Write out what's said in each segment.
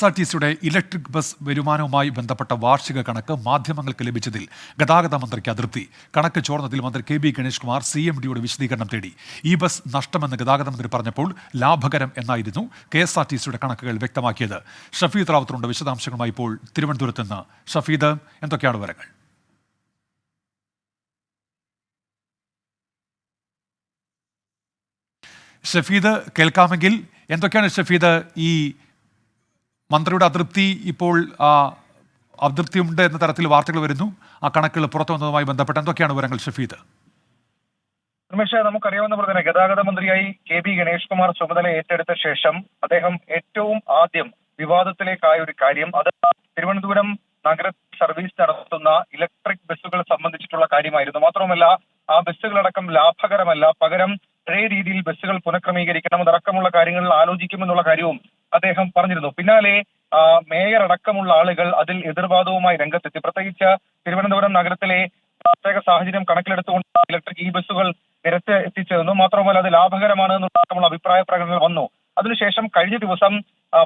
KSRTCയുടെ electric bus വരുമാനവുമായി ബന്ധപ്പെട്ട വാർഷിക കണക്ക് മാധ്യമങ്ങൾക്ക് ലഭിച്ചതിൽ ഗതാഗത മന്ത്രിക്ക് അതൃപ്തി. കണക്ക് ചോർന്നതിൽ മന്ത്രി കെ ബി ഗണേഷ് കുമാർ CMDയോട് വിശദീകരണം തേടി. ഈ ബസ് നഷ്ടമെന്ന് ഗതാഗത മന്ത്രി പറഞ്ഞപ്പോൾ ലാഭകരം എന്നായിരുന്നു KSRTCയുടെ കണക്കുകൾ വ്യക്തമാക്കിയത്. ഷഫീദ് റാവുത്തറുണ്ട് വിശദാംശങ്ങളുമായി ഇപ്പോൾ തിരുവനന്തപുരത്ത് നിന്ന്. ഷഫീദ്, എന്തൊക്കെയാണ് വിവരങ്ങൾ? ഷഫീദ്, കേൾക്കാമെങ്കിൽ എന്തൊക്കെയാണ് ഷഫീദ് ഈ മന്ത്രിയുടെ അതൃപ്തി? ഇപ്പോൾ അതൃപ്തിയുണ്ട് എന്ന തരത്തിൽ വാർത്തകൾ വരുന്നു. ആ കണക്കുകൾ പുറത്തു വന്നതുമായി ബന്ധപ്പെട്ട് എന്തൊക്കെയാണ് വിവരങ്ങൾ ഷഫീദ്? രമേശ്, നമുക്കറിയാവുന്ന പോലെ തന്നെ ഗതാഗത മന്ത്രിയായി കെ ബി ഗണേഷ് കുമാർ ചുമതല ഏറ്റെടുത്ത ശേഷം അദ്ദേഹം ഏറ്റവും ആദ്യം വിവാദത്തിലേക്കായ ഒരു കാര്യം അത് തിരുവനന്തപുരം നഗര സർവീസ് നടത്തുന്ന ഇലക്ട്രിക് ബസ്സുകൾ സംബന്ധിച്ചിട്ടുള്ള കാര്യമായിരുന്നു. മാത്രമല്ല, ആ ബസ്സുകളടക്കം ലാഭകരമല്ല, പകരം പഴയ രീതിയിൽ ബസ്സുകൾ പുനഃക്രമീകരിക്കണം, അതടക്കമുള്ള കാര്യങ്ങളിൽ ആലോചിക്കുമെന്നുള്ള കാര്യവും അദ്ദേഹം പറഞ്ഞിരുന്നു. പിന്നാലെ മേയർ അടക്കമുള്ള ആളുകൾ അതിൽ എതിർവാദവുമായി രംഗത്തെത്തി. പ്രത്യേകിച്ച് തിരുവനന്തപുരം നഗരത്തിലെ പ്രത്യേക സാഹചര്യം കണക്കിലെടുത്തുകൊണ്ട് ഇലക്ട്രിക് ബസ്സുകൾ നിരത്ത് എത്തിച്ചതെന്നും മാത്രമല്ല അത് ലാഭകരമാണ് എന്നടക്കമുള്ള അഭിപ്രായ പ്രകടനങ്ങൾ വന്നു. അതിനുശേഷം കഴിഞ്ഞ ദിവസം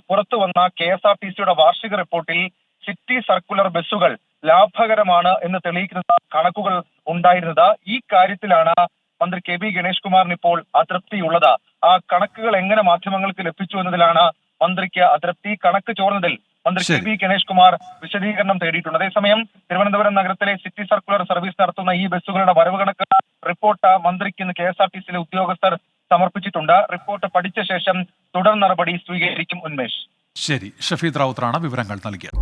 പുറത്തു വന്ന KSRTCയുടെ വാർഷിക റിപ്പോർട്ടിൽ സിറ്റി സർക്കുലർ ബസ്സുകൾ ലാഭകരമാണ് എന്ന് തെളിയിക്കുന്ന കണക്കുകൾ ഉണ്ടായിരുന്നത്. ഈ കാര്യത്തിലാണ് മന്ത്രി കെ ബി ഗണേഷ് കുമാറിന് ഇപ്പോൾ അതൃപ്തിയുള്ളത്. ആ കണക്കുകൾ എങ്ങനെ മാധ്യമങ്ങൾക്ക് ലഭിച്ചു എന്നതിലാണ് മന്ത്രിക്ക് അതൃപ്തി. കണക്ക് ചോർന്നതിൽ മന്ത്രി കെ ബി ഗണേഷ് കുമാർ വിശദീകരണം തേടിയിട്ടുണ്ട്. അതേസമയം തിരുവനന്തപുരം നഗരത്തിലെ സിറ്റി സർക്കുലർ സർവീസ് നടത്തുന്ന ഈ ബസ്സുകളുടെ വരവ് കണക്ക് റിപ്പോർട്ട് മന്ത്രിക്ക് ഇന്ന് KSRTCയിലെ ഉദ്യോഗസ്ഥർ സമർപ്പിച്ചിട്ടുണ്ട്. റിപ്പോർട്ട് പഠിച്ച ശേഷം തുടർ നടപടി സ്വീകരിക്കും. ഉന്മേഷ്. ശരി, ഷഫീദ് റാവുത്തറാണ് വിവരങ്ങൾ നൽകിയത്.